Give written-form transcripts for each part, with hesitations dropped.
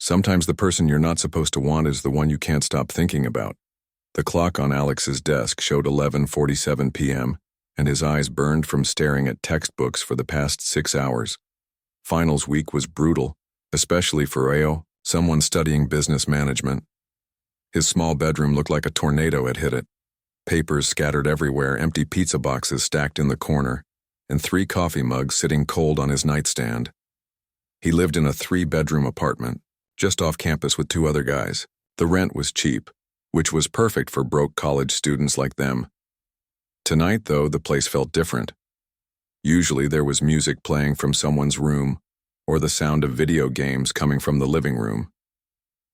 Sometimes the person you're not supposed to want is the one you can't stop thinking about. The clock on Alex's desk showed 11:47 p.m., and his eyes burned from staring at textbooks for the past 6 hours. Finals week was brutal, especially for Ao, someone studying business management. His small bedroom looked like a tornado had hit it. Papers scattered everywhere, empty pizza boxes stacked in the corner, and 3 coffee mugs sitting cold on his nightstand. He lived in a 3-bedroom apartment, just off campus with 2 other guys. The rent was cheap, which was perfect for broke college students like them. Tonight, though, the place felt different. Usually there was music playing from someone's room, or the sound of video games coming from the living room.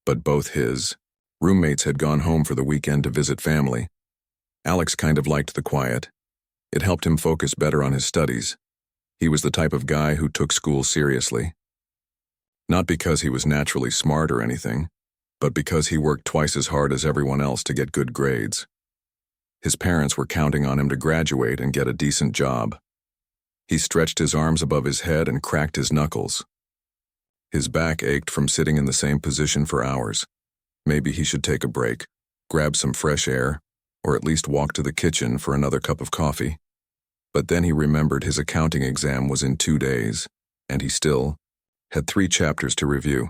But both his roommates had gone home for the weekend to visit family. Alex kind of liked the quiet. It helped him focus better on his studies. He was the type of guy who took school seriously. Not because he was naturally smart or anything, but because he worked twice as hard as everyone else to get good grades. His parents were counting on him to graduate and get a decent job. He stretched his arms above his head and cracked his knuckles. His back ached from sitting in the same position for hours. Maybe he should take a break, grab some fresh air, or at least walk to the kitchen for another cup of coffee. But then he remembered his accounting exam was in 2 days, and he still had 3 chapters to review.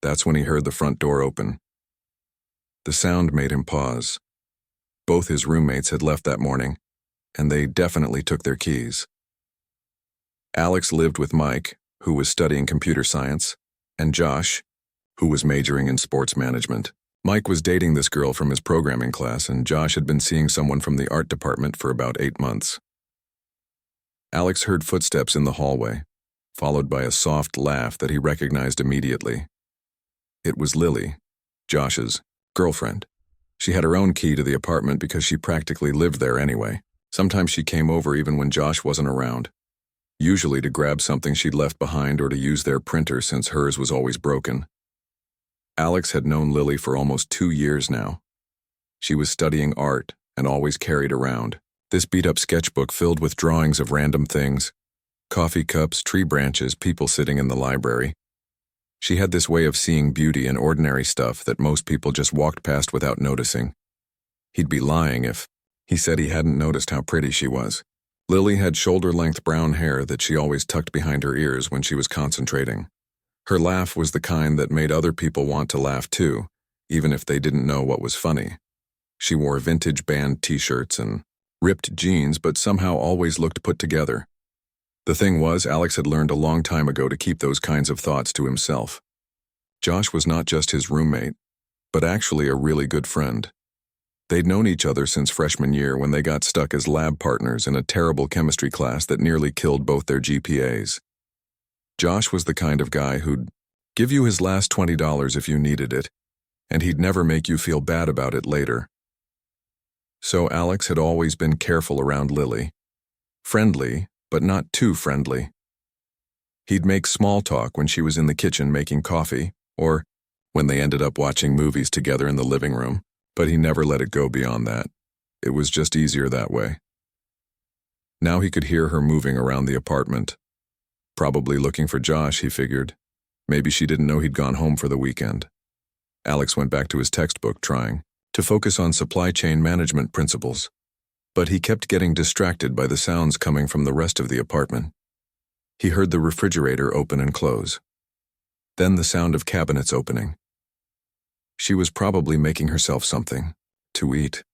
That's when he heard the front door open. The sound made him pause. Both his roommates had left that morning, and they definitely took their keys. Alex lived with Mike, who was studying computer science, and Josh, who was majoring in sports management. Mike was dating this girl from his programming class, and Josh had been seeing someone from the art department for about 8 months. Alex heard footsteps in the hallway, followed by a soft laugh that he recognized immediately. It was Lily, Josh's girlfriend. She had her own key to the apartment because she practically lived there anyway. Sometimes she came over even when Josh wasn't around, usually to grab something she'd left behind or to use their printer since hers was always broken. Alex had known Lily for almost 2 years now. She was studying art and always carried around this beat-up sketchbook filled with drawings of random things: coffee cups, tree branches, people sitting in the library. She had this way of seeing beauty in ordinary stuff that most people just walked past without noticing. He'd be lying if he said he hadn't noticed how pretty she was. Lily had shoulder-length brown hair that she always tucked behind her ears when she was concentrating. Her laugh was the kind that made other people want to laugh too, even if they didn't know what was funny. She wore vintage band t-shirts and ripped jeans, but somehow always looked put together. The thing was, Alex had learned a long time ago to keep those kinds of thoughts to himself. Josh was not just his roommate, but actually a really good friend. They'd known each other since freshman year when they got stuck as lab partners in a terrible chemistry class that nearly killed both their GPAs. Josh was the kind of guy who'd give you his last $20 if you needed it, and he'd never make you feel bad about it later. So Alex had always been careful around Lily. Friendly, but not too friendly. He'd make small talk when she was in the kitchen making coffee, or when they ended up watching movies together in the living room, but he never let it go beyond that. It was just easier that way. Now he could hear her moving around the apartment. Probably looking for Josh, he figured. Maybe she didn't know he'd gone home for the weekend. Alex went back to his textbook, trying to focus on supply chain management principles. But he kept getting distracted by the sounds coming from the rest of the apartment. He heard the refrigerator open and close. Then the sound of cabinets opening. She was probably making herself something to eat.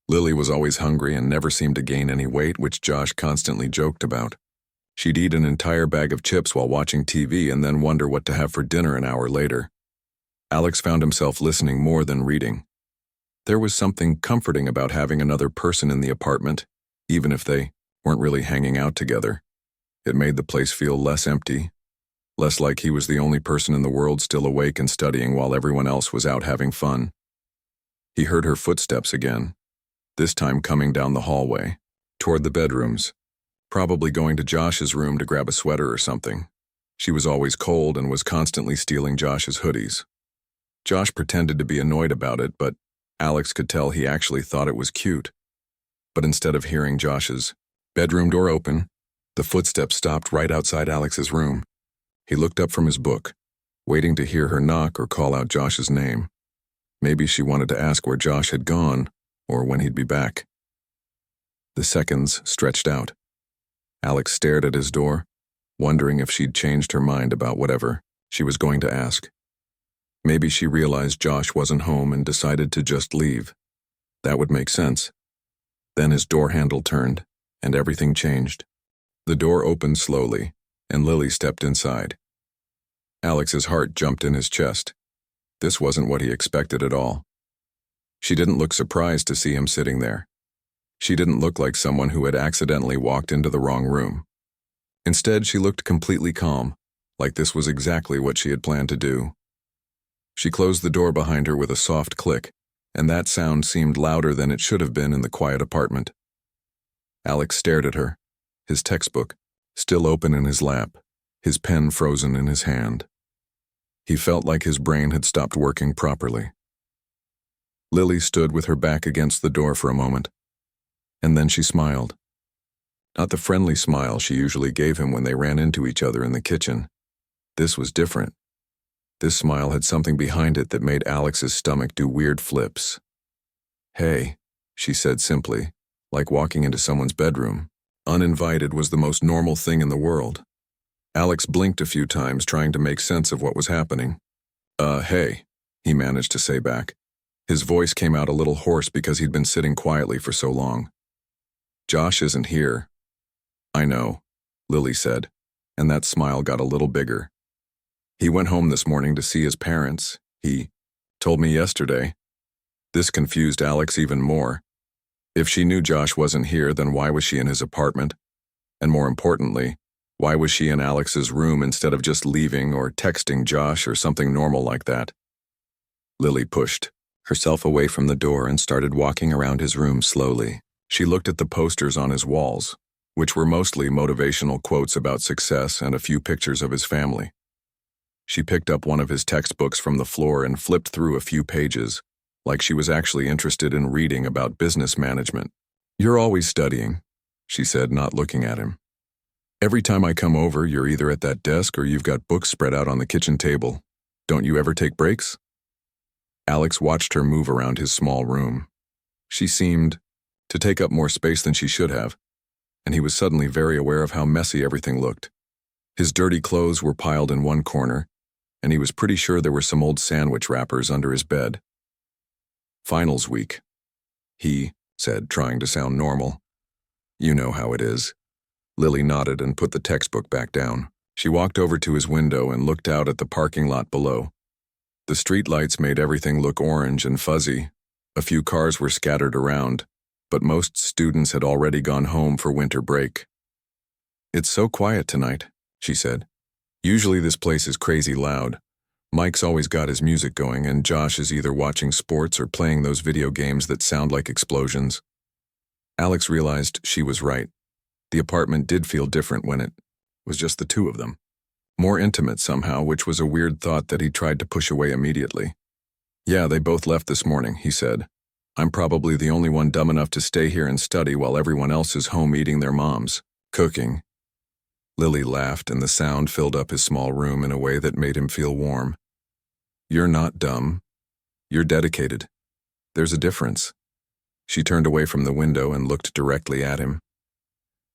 Lily was always hungry and never seemed to gain any weight, which Josh constantly joked about. She'd eat an entire bag of chips while watching TV and then wonder what to have for dinner an hour later. Alex found himself listening more than reading. There was something comforting about having another person in the apartment, even if they weren't really hanging out together. It made the place feel less empty, less like he was the only person in the world still awake and studying while everyone else was out having fun. He heard her footsteps again, this time coming down the hallway, toward the bedrooms, probably going to Josh's room to grab a sweater or something. She was always cold and was constantly stealing Josh's hoodies. Josh pretended to be annoyed about it, but Alex could tell he actually thought it was cute. But instead of hearing Josh's bedroom door open, the footsteps stopped right outside Alex's room. He looked up from his book. waiting to hear her knock or call out Josh's name. Maybe she wanted to ask where Josh had gone, or when he'd be back. The seconds stretched out. Alex stared at his door, wondering if she'd changed her mind about whatever she was going to ask. Maybe she realized Josh wasn't home and decided to just leave. That would make sense. Then his door handle turned, and everything changed. The door opened slowly, and Lily stepped inside. Alex's heart jumped in his chest. This wasn't what he expected at all. She didn't look surprised to see him sitting there. She didn't look like someone who had accidentally walked into the wrong room. Instead, she looked completely calm, like this was exactly what she had planned to do. She closed the door behind her with a soft click, and that sound seemed louder than it should have been in the quiet apartment. Alex stared at her, his textbook still open in his lap, his pen frozen in his hand. He felt like his brain had stopped working properly. Lily stood with her back against the door for a moment, and then she smiled. Not the friendly smile she usually gave him when they ran into each other in the kitchen. This was different. This smile had something behind it that made Alex's stomach do weird flips. "Hey," she said simply, like walking into someone's bedroom. Uninvited was the most normal thing in the world. Alex blinked a few times, trying to make sense of what was happening. Hey," he managed to say back. His voice came out a little hoarse because he'd been sitting quietly for so long. "Josh isn't here." "I know," Lily said, and that smile got a little bigger. "He went home this morning to see his parents. He told me yesterday." This confused Alex even more. If she knew Josh wasn't here, then why was she in his apartment? And more importantly, why was she in Alex's room instead of just leaving or texting Josh or something normal like that? Lily pushed herself away from the door and started walking around his room slowly. She looked at the posters on his walls, which were mostly motivational quotes about success and a few pictures of his family. She picked up one of his textbooks from the floor and flipped through a few pages, like she was actually interested in reading about business management. "You're always studying," she said, not looking at him. "Every time I come over, you're either at that desk or you've got books spread out on the kitchen table. Don't you ever take breaks?" Alex watched her move around his small room. She seemed to take up more space than she should have, and he was suddenly very aware of how messy everything looked. His dirty clothes were piled in one corner, and he was pretty sure there were some old sandwich wrappers under his bed. "Finals week," he said, trying to sound normal. "You know how it is." Lily nodded and put the textbook back down. She walked over to his window and looked out at the parking lot below. The streetlights made everything look orange and fuzzy. A few cars were scattered around, but most students had already gone home for winter break. "It's so quiet tonight," she said. "Usually this place is crazy loud. Mike's always got his music going, and Josh is either watching sports or playing those video games that sound like explosions." Alex realized she was right. The apartment did feel different when it was just the two of them. More intimate somehow, which was a weird thought that he tried to push away immediately. "Yeah, they both left this morning," he said. "I'm probably the only one dumb enough to stay here and study while everyone else is home eating their moms cooking." Lily laughed, and the sound filled up his small room in a way that made him feel warm. "You're not dumb. You're dedicated. There's a difference." She turned away from the window and looked directly at him.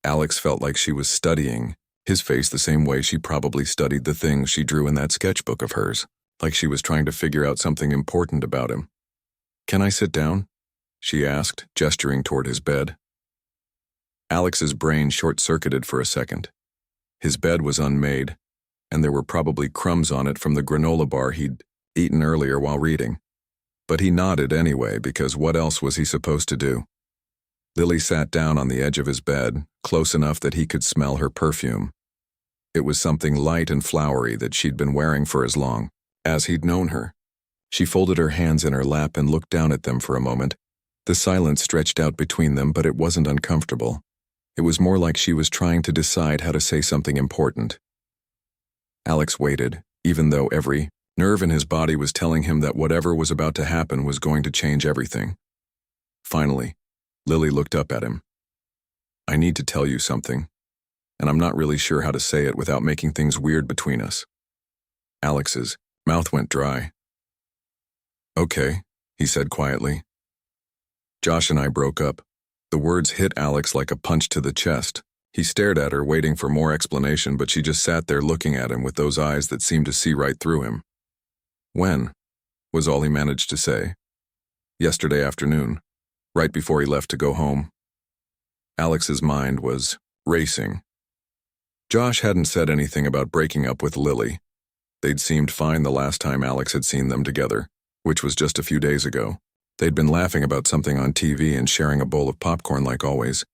Alex felt like she was studying his face the same way she probably studied the things she drew in that sketchbook of hers, like she was trying to figure out something important about him. "Can I sit down?" she asked, gesturing toward his bed. Alex's brain short-circuited for a second. His bed was unmade, and there were probably crumbs on it from the granola bar he'd eaten earlier while reading. But he nodded anyway, because what else was he supposed to do? Lily sat down on the edge of his bed, close enough that he could smell her perfume. It was something light and flowery that she'd been wearing for as long as he'd known her. She folded her hands in her lap and looked down at them for a moment. The silence stretched out between them, but it wasn't uncomfortable. It was more like she was trying to decide how to say something important. Alex waited, even though every nerve in his body was telling him that whatever was about to happen was going to change everything. Finally, Lily looked up at him. "I need to tell you something, and I'm not really sure how to say it without making things weird between us." Alex's Mouth went dry. Okay, he said quietly. Josh and I broke up. The words hit Alex like a punch to the chest. He stared at her, waiting for more explanation, but she just sat there looking at him with those eyes that seemed to see right through him. When? Was all he managed to say. Yesterday afternoon, right before he left to go home. Alex's mind was racing. Josh hadn't said anything about breaking up with Lily. They'd seemed fine the last time Alex had seen them together, which was just a few days ago. They'd been laughing about something on TV and sharing a bowl of popcorn like always.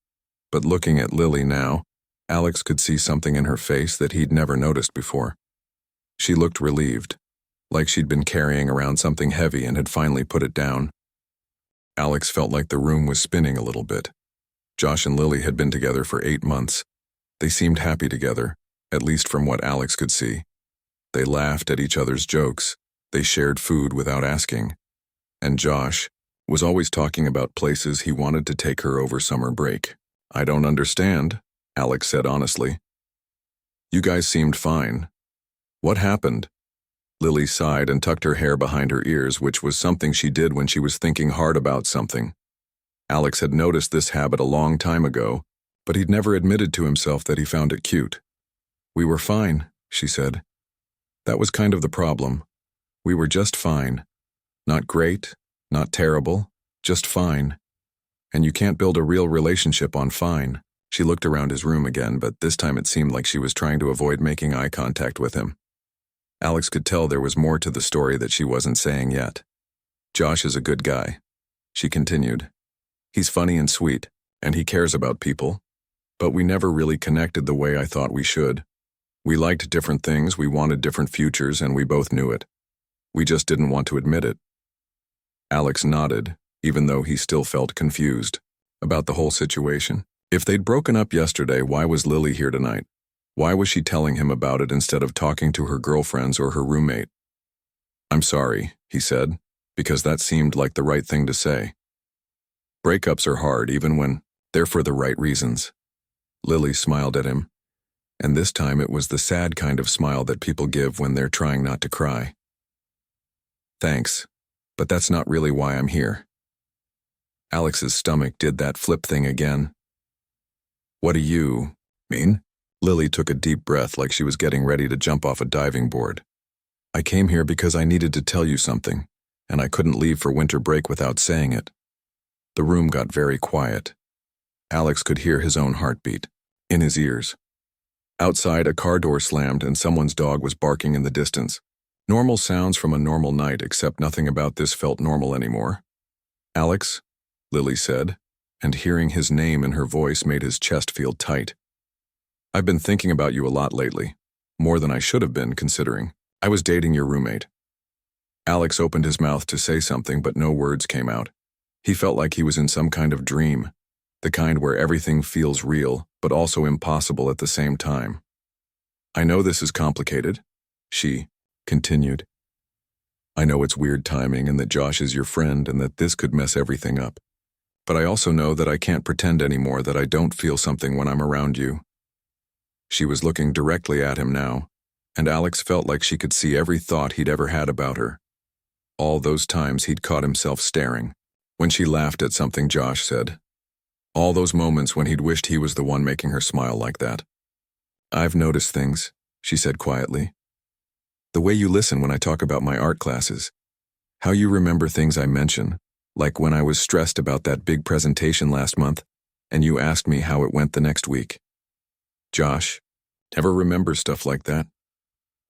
But looking at Lily now, Alex could see something in her face that he'd never noticed before. She looked relieved, like she'd been carrying around something heavy and had finally put it down. Alex felt like the room was spinning a little bit. Josh and Lily had been together for 8 months. They seemed happy together, at least from what Alex could see. They laughed at each other's jokes. They shared food without asking. And Josh was always talking about places he wanted to take her over summer break. I don't understand, Alex said honestly. You guys seemed fine. What happened? Lily sighed and tucked her hair behind her ears, which was something she did when she was thinking hard about something. Alex had noticed this habit a long time ago, but he'd never admitted to himself that he found it cute. We were fine, she said. That was kind of the problem. We were just fine. Not great, not terrible, just fine. And you can't build a real relationship on fine. She looked around his room again, but this time it seemed like she was trying to avoid making eye contact with him. Alex could tell there was more to the story that she wasn't saying yet. Josh is a good guy, she continued. He's funny and sweet, and he cares about people. But we never really connected the way I thought we should. We liked different things, we wanted different futures, and we both knew it. We just didn't want to admit it. Alex nodded, even though he still felt confused about the whole situation. If they'd broken up yesterday, why was Lily here tonight? Why was she telling him about it instead of talking to her girlfriends or her roommate? I'm sorry, he said, because that seemed like the right thing to say. Breakups are hard even when they're for the right reasons. Lily smiled at him, and this time it was the sad kind of smile that people give when they're trying not to cry. Thanks, but that's not really why I'm here. Alex's stomach did that flip thing again. What do you mean? Lily took a deep breath like she was getting ready to jump off a diving board. I came here because I needed to tell you something, and I couldn't leave for winter break without saying it. The room got very quiet. Alex could hear his own heartbeat in his ears. Outside, a car door slammed and someone's dog was barking in the distance. Normal sounds from a normal night, except nothing about this felt normal anymore. Alex, Lily said, and hearing his name in her voice made his chest feel tight. I've been thinking about you a lot lately, more than I should have been considering. I was dating your roommate. Alex opened his mouth to say something, but no words came out. He felt like he was in some kind of dream, the kind where everything feels real, but also impossible at the same time. I know this is complicated, she continued. I know it's weird timing and that Josh is your friend and that this could mess everything up. But I also know that I can't pretend anymore that I don't feel something when I'm around you. She was looking directly at him now, and Alex felt like she could see every thought he'd ever had about her. All those times he'd caught himself staring. When she laughed at something Josh said. All those moments when he'd wished he was the one making her smile like that. I've noticed things, she said quietly. The way you listen when I talk about my art classes. How you remember things I mention, like when I was stressed about that big presentation last month, and you asked me how it went the next week. Josh never remembers stuff like that.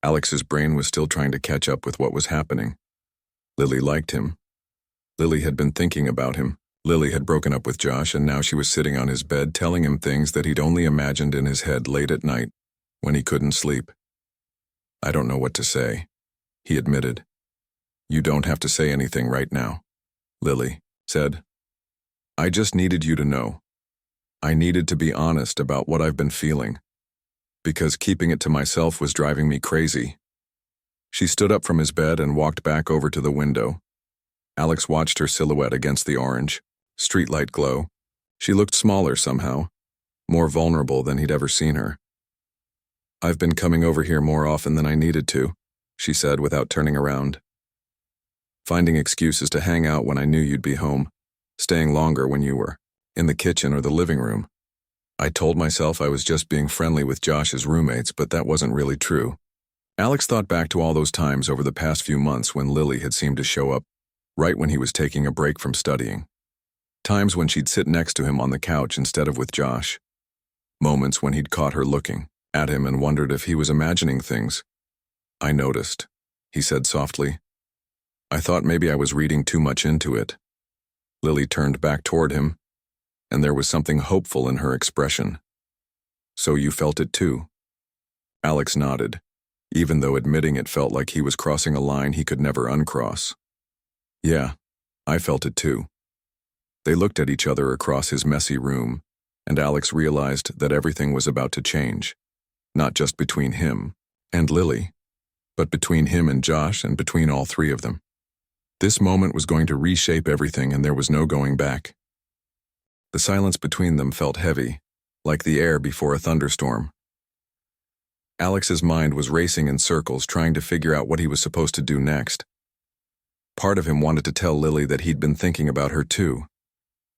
Alex's brain was still trying to catch up with what was happening. Lily liked him. Lily had been thinking about him. Lily had broken up with Josh, and now she was sitting on his bed telling him things that he'd only imagined in his head late at night, when he couldn't sleep. I don't know what to say, he admitted. You don't have to say anything right now, Lily said. I just needed you to know. I needed to be honest about what I've been feeling, because keeping it to myself was driving me crazy. She stood up from his bed and walked back over to the window. Alex watched her silhouette against the orange, streetlight glow. She looked smaller somehow, more vulnerable than he'd ever seen her. I've been coming over here more often than I needed to, she said without turning around. Finding excuses to hang out when I knew you'd be home, staying longer when you were in the kitchen or the living room. I told myself I was just being friendly with Josh's roommates, but that wasn't really true. Alex thought back to all those times over the past few months when Lily had seemed to show up right when he was taking a break from studying. Times when she'd sit next to him on the couch instead of with Josh. Moments when he'd caught her looking at him and wondered if he was imagining things. I noticed, he said softly. I thought maybe I was reading too much into it. Lily turned back toward him, and there was something hopeful in her expression. So you felt it too? Alex nodded, even though admitting it felt like he was crossing a line he could never uncross. Yeah, I felt it too. They looked at each other across his messy room, and Alex realized that everything was about to change, not just between him and Lily, but between him and Josh and between all three of them. This moment was going to reshape everything, and there was no going back. The silence between them felt heavy, like the air before a thunderstorm. Alex's mind was racing in circles, trying to figure out what he was supposed to do next. Part of him wanted to tell Lily that he'd been thinking about her too,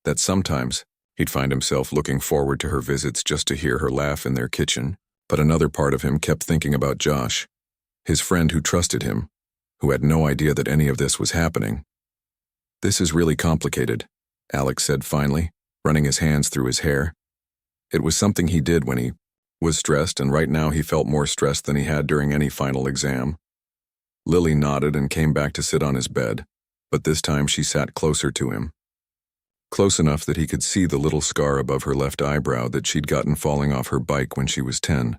that sometimes he'd find himself looking forward to her visits just to hear her laugh in their kitchen, but another part of him kept thinking about Josh, his friend who trusted him, who had no idea that any of this was happening. This is really complicated, Alex said finally, running his hands through his hair. It was something he did when he was stressed, and right now he felt more stressed than he had during any final exam. Lily nodded and came back to sit on his bed, but this time she sat closer to him. Close enough that he could see the little scar above her left eyebrow that she'd gotten falling off her bike when she was 10.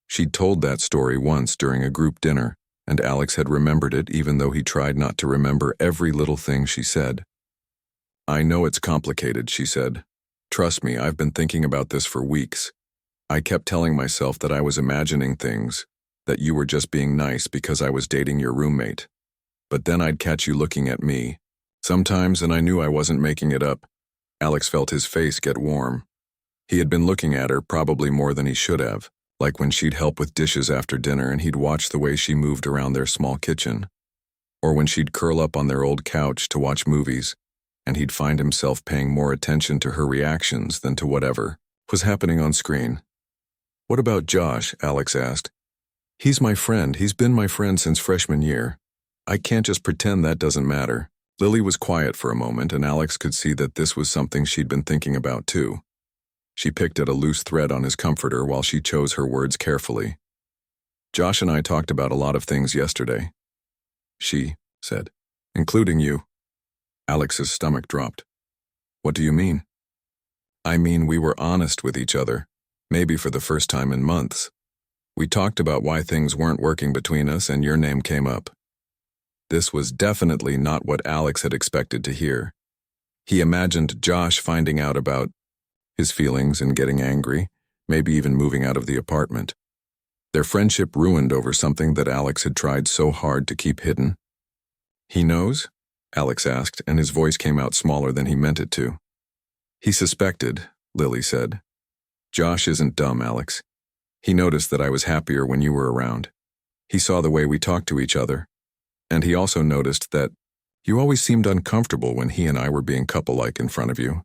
She'd told that story once during a group dinner, and Alex had remembered it even though he tried not to remember every little thing she said. I know it's complicated, she said. Trust me, I've been thinking about this for weeks. I kept telling myself that I was imagining things, that you were just being nice because I was dating your roommate. But then I'd catch you looking at me. Sometimes, and I knew I wasn't making it up. Alex felt his face get warm. He had been looking at her probably more than he should have, like when she'd help with dishes after dinner and he'd watch the way she moved around their small kitchen. Or when she'd curl up on their old couch to watch movies, and he'd find himself paying more attention to her reactions than to whatever was happening on screen. What about Josh? Alex asked. He's my friend. He's been my friend since freshman year. I can't just pretend that doesn't matter. Lily was quiet for a moment, and Alex could see that this was something she'd been thinking about too. She picked at a loose thread on his comforter while she chose her words carefully. Josh and I talked about a lot of things yesterday, she said, including you. Alex's stomach dropped. What do you mean? I mean, we were honest with each other, maybe for the first time in months. We talked about why things weren't working between us, and your name came up. This was definitely not what Alex had expected to hear. He imagined Josh finding out about his feelings and getting angry, maybe even moving out of the apartment. Their friendship ruined over something that Alex had tried so hard to keep hidden. He knows? Alex asked, and his voice came out smaller than he meant it to. He suspected, Lily said. Josh isn't dumb, Alex. He noticed that I was happier when you were around. He saw the way we talked to each other. And he also noticed that you always seemed uncomfortable when he and I were being couple-like in front of you.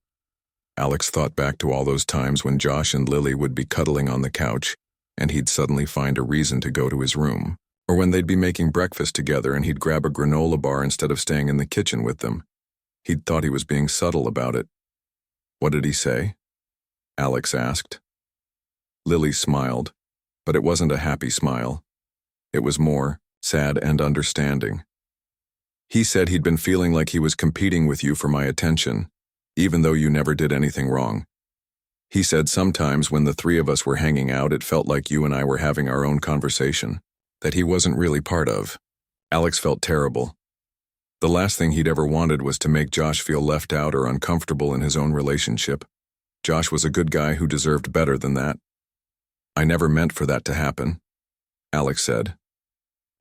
Alex thought back to all those times when Josh and Lily would be cuddling on the couch, and he'd suddenly find a reason to go to his room. Or when they'd be making breakfast together and he'd grab a granola bar instead of staying in the kitchen with them. He'd thought he was being subtle about it. What did he say? Alex asked. Lily smiled, but it wasn't a happy smile. It was more sad and understanding. He said he'd been feeling like he was competing with you for my attention, even though you never did anything wrong. He said sometimes when the three of us were hanging out, it felt like you and I were having our own conversation, that he wasn't really part of. Alex felt terrible. The last thing he'd ever wanted was to make Josh feel left out or uncomfortable in his own relationship. Josh was a good guy who deserved better than that. I never meant for that to happen, Alex said.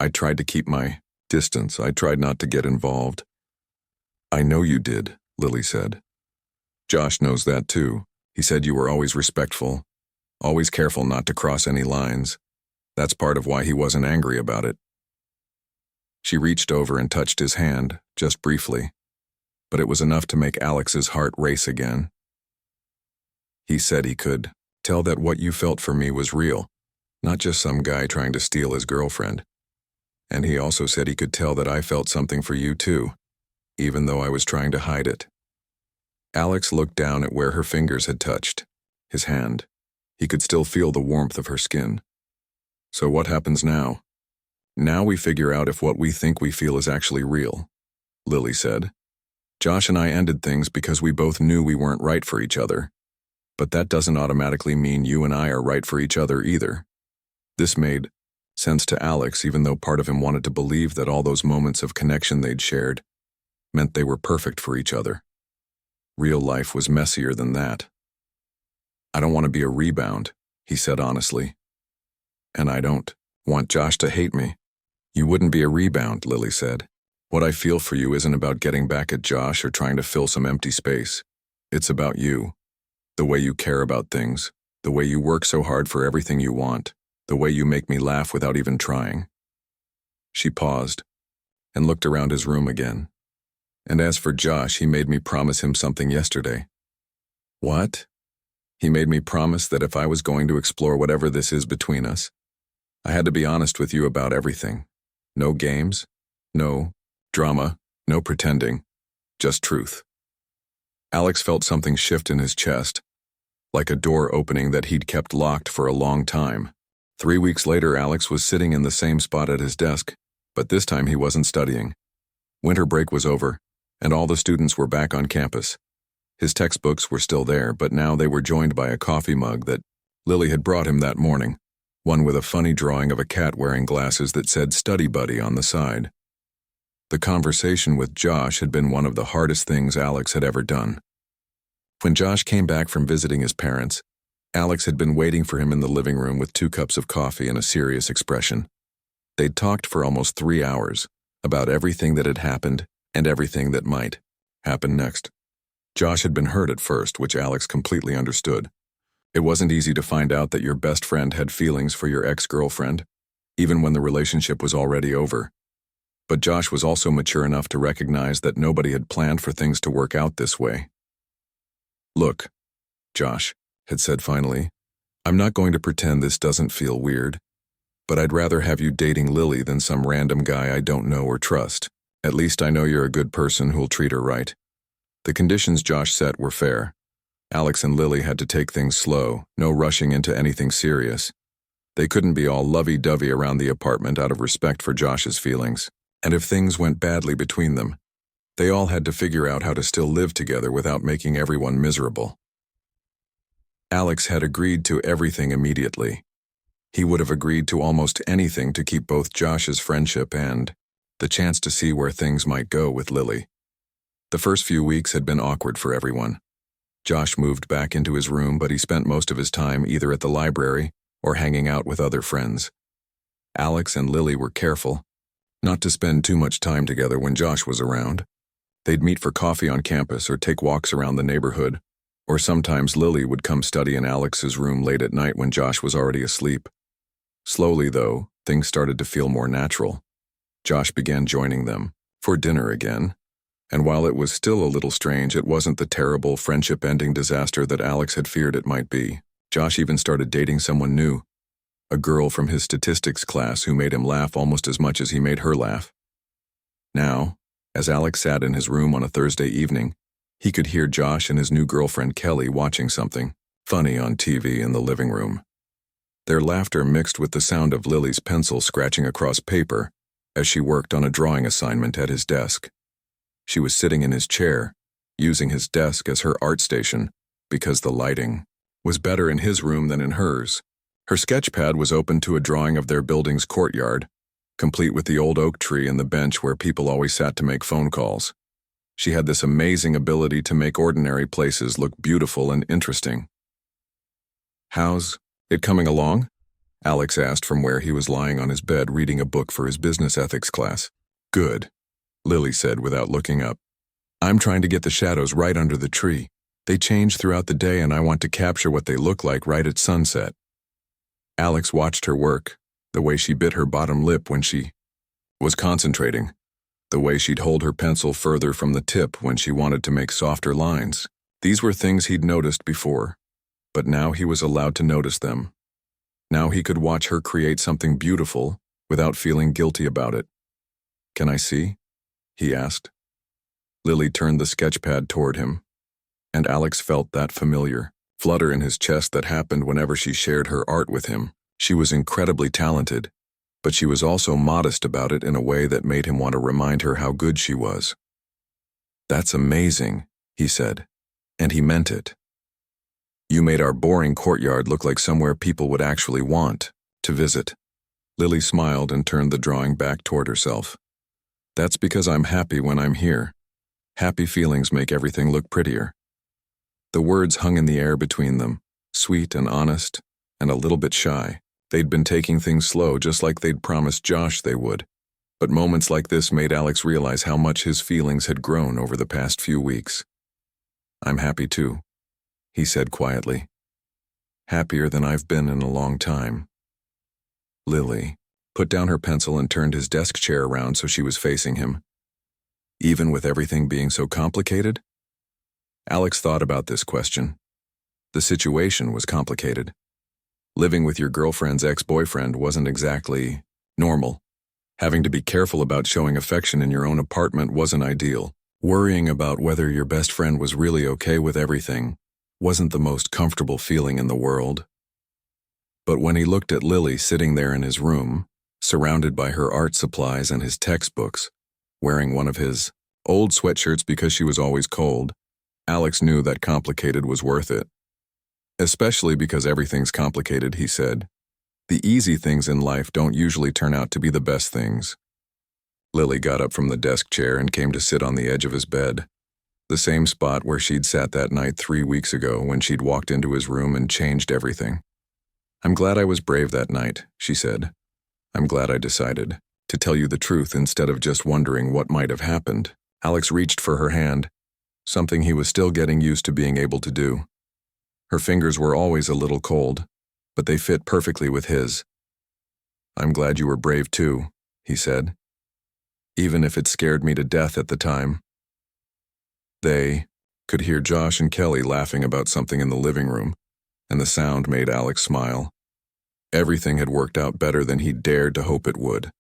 I tried to keep my distance. I tried not to get involved. I know you did, Lily said. Josh knows that too. He said you were always respectful, always careful not to cross any lines. That's part of why he wasn't angry about it. She reached over and touched his hand, just briefly, but it was enough to make Alex's heart race again. He said he could tell that what you felt for me was real, not just some guy trying to steal his girlfriend. And he also said he could tell that I felt something for you too, even though I was trying to hide it. Alex looked down at where her fingers had touched, his hand. He could still feel the warmth of her skin. So what happens now? Now we figure out if what we think we feel is actually real, Lily said. Josh and I ended things because we both knew we weren't right for each other. But that doesn't automatically mean you and I are right for each other either. This made sense to Alex, even though part of him wanted to believe that all those moments of connection they'd shared meant they were perfect for each other. Real life was messier than that. I don't want to be a rebound, he said honestly. And I don't want Josh to hate me. You wouldn't be a rebound, Lily said. What I feel for you isn't about getting back at Josh or trying to fill some empty space. It's about you. The way you care about things, the way you work so hard for everything you want, the way you make me laugh without even trying. She paused and looked around his room again. And as for Josh, he made me promise him something yesterday. What? He made me promise that if I was going to explore whatever this is between us, I had to be honest with you about everything. No games, no drama, no pretending, just truth. Alex felt something shift in his chest, like a door opening that he'd kept locked for a long time. 3 weeks later, Alex was sitting in the same spot at his desk, but this time he wasn't studying. Winter break was over, and all the students were back on campus. His textbooks were still there, but now they were joined by a coffee mug that Lily had brought him that morning, one with a funny drawing of a cat wearing glasses that said "Study Buddy" on the side. The conversation with Josh had been one of the hardest things Alex had ever done. When Josh came back from visiting his parents, Alex had been waiting for him in the living room with 2 cups of coffee and a serious expression. They'd talked for almost 3 hours about everything that had happened and everything that might happen next. Josh had been hurt at first, which Alex completely understood. It wasn't easy to find out that your best friend had feelings for your ex-girlfriend, even when the relationship was already over. But Josh was also mature enough to recognize that nobody had planned for things to work out this way. Look, Josh had said finally, I'm not going to pretend this doesn't feel weird, but I'd rather have you dating Lily than some random guy I don't know or trust. At least I know you're a good person who'll treat her right. The conditions Josh set were fair. Alex and Lily had to take things slow, no rushing into anything serious. They couldn't be all lovey-dovey around the apartment out of respect for Josh's feelings. And if things went badly between them, they all had to figure out how to still live together without making everyone miserable. Alex had agreed to everything immediately. He would have agreed to almost anything to keep both Josh's friendship and the chance to see where things might go with Lily. The first few weeks had been awkward for everyone. Josh moved back into his room, but he spent most of his time either at the library or hanging out with other friends. Alex and Lily were careful not to spend too much time together when Josh was around. They'd meet for coffee on campus or take walks around the neighborhood, or sometimes Lily would come study in Alex's room late at night when Josh was already asleep. Slowly, though, things started to feel more natural. Josh began joining them for dinner again, and while it was still a little strange, it wasn't the terrible friendship-ending disaster that Alex had feared it might be. Josh even started dating someone new, a girl from his statistics class who made him laugh almost as much as he made her laugh. Now, as Alex sat in his room on a Thursday evening, he could hear Josh and his new girlfriend Kelly watching something funny on TV in the living room. Their laughter mixed with the sound of Lily's pencil scratching across paper as she worked on a drawing assignment at his desk. She was sitting in his chair, using his desk as her art station because the lighting was better in his room than in hers. Her sketch pad was open to a drawing of their building's courtyard, complete with the old oak tree and the bench where people always sat to make phone calls. She had this amazing ability to make ordinary places look beautiful and interesting. How's it coming along? Alex asked from where he was lying on his bed reading a book for his business ethics class. Good, Lily said without looking up. I'm trying to get the shadows right under the tree. They change throughout the day and I want to capture what they look like right at sunset. Alex watched her work, the way she bit her bottom lip when she was concentrating, the way she'd hold her pencil further from the tip when she wanted to make softer lines. These were things he'd noticed before, but now he was allowed to notice them. Now he could watch her create something beautiful without feeling guilty about it. "Can I see?" he asked. Lily turned the sketchpad toward him, and Alex felt that familiar flutter in his chest that happened whenever she shared her art with him. She was incredibly talented, but she was also modest about it in a way that made him want to remind her how good she was. "That's amazing," he said, and he meant it. "You made our boring courtyard look like somewhere people would actually want to visit." Lily smiled and turned the drawing back toward herself. "That's because I'm happy when I'm here. Happy feelings make everything look prettier." The words hung in the air between them, sweet and honest, and a little bit shy. They'd been taking things slow just like they'd promised Josh they would. But moments like this made Alex realize how much his feelings had grown over the past few weeks. "I'm happy too," he said quietly. "Happier than I've been in a long time." Lily put down her pencil and turned his desk chair around so she was facing him. "Even with everything being so complicated?" Alex thought about this question. The situation was complicated. Living with your girlfriend's ex-boyfriend wasn't exactly normal. Having to be careful about showing affection in your own apartment wasn't ideal. Worrying about whether your best friend was really okay with everything wasn't the most comfortable feeling in the world. But when he looked at Lily sitting there in his room, surrounded by her art supplies and his textbooks, wearing one of his old sweatshirts because she was always cold, Alex knew that complicated was worth it. "Especially because everything's complicated," he said. "The easy things in life don't usually turn out to be the best things." Lily got up from the desk chair and came to sit on the edge of his bed, the same spot where she'd sat that night 3 weeks ago when she'd walked into his room and changed everything. "I'm glad I was brave that night," she said. "I'm glad I decided to tell you the truth instead of just wondering what might have happened." Alex reached for her hand, something he was still getting used to being able to do. Her fingers were always a little cold, but they fit perfectly with his. "I'm glad you were brave too," he said, "even if it scared me to death at the time." They could hear Josh and Kelly laughing about something in the living room, and the sound made Alex smile. Everything had worked out better than he'd dared to hope it would.